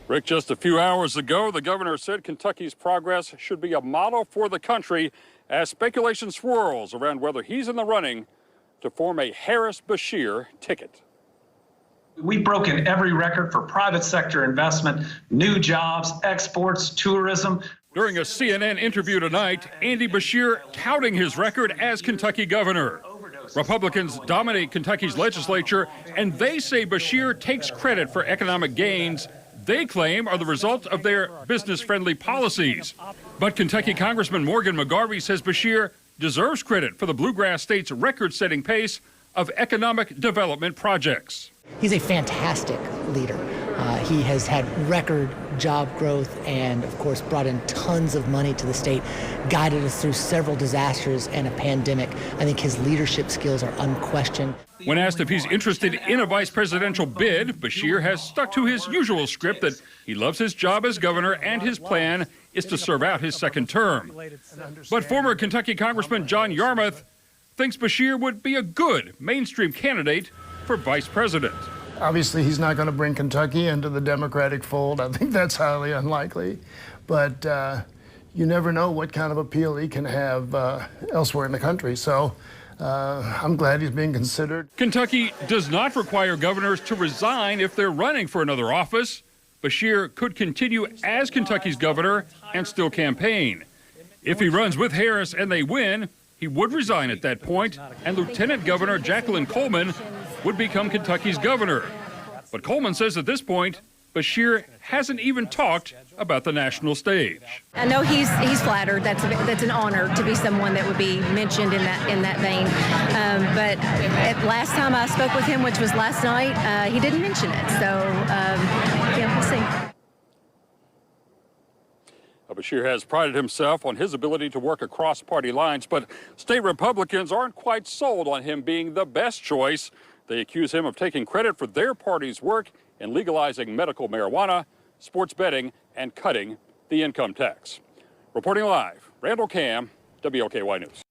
Rick, just a few hours ago, the governor said Kentucky's progress should be a model for the country as speculation swirls around whether he's in the running to form a Harris-Beshear ticket. We've broken every record for private sector investment, new jobs, exports, tourism. During a CNN interview tonight, Andy Beshear touting his record as Kentucky governor. Republicans dominate Kentucky's legislature, and they say Beshear takes credit for economic gains they claim are the result of their business-friendly policies. But Kentucky Congressman Morgan McGarvey says Beshear deserves credit for the Bluegrass state's record-setting pace of economic development projects. He's a fantastic leader. He has had record job growth and, of course, brought in tons of money to the state, guided us through several disasters and a pandemic. I think his leadership skills are unquestioned. When asked if he's interested in a vice presidential bid, Beshear has stuck to his usual script that he loves his job as governor and his plan is to serve out his second term. But former Kentucky Congressman John Yarmuth thinks Beshear would be a good mainstream candidate for vice president. Obviously, he's not going to bring Kentucky into the Democratic fold. I think that's highly unlikely. But you never know what kind of appeal he can have elsewhere in the country. So I'm glad he's being considered. Kentucky does not require governors to resign if they're running for another office. Beshear could continue as Kentucky's governor and still campaign. If he runs with Harris and they win, he would resign at that point, and Lieutenant Governor Jacqueline Coleman would become Kentucky's governor. But Coleman says at this point, Beshear hasn't even talked about the national stage. I know he's flattered. That's an honor to be someone that would be mentioned in that vein. But last time I spoke with him, which was last night, he didn't mention it. So yeah, we'll see. Beshear has prided himself on his ability to work across party lines, but state Republicans aren't quite sold on him being the best choice. They accuse him of taking credit for their party's work in legalizing medical marijuana, sports betting, and cutting the income tax. Reporting live, Randall Cam, WLKY News.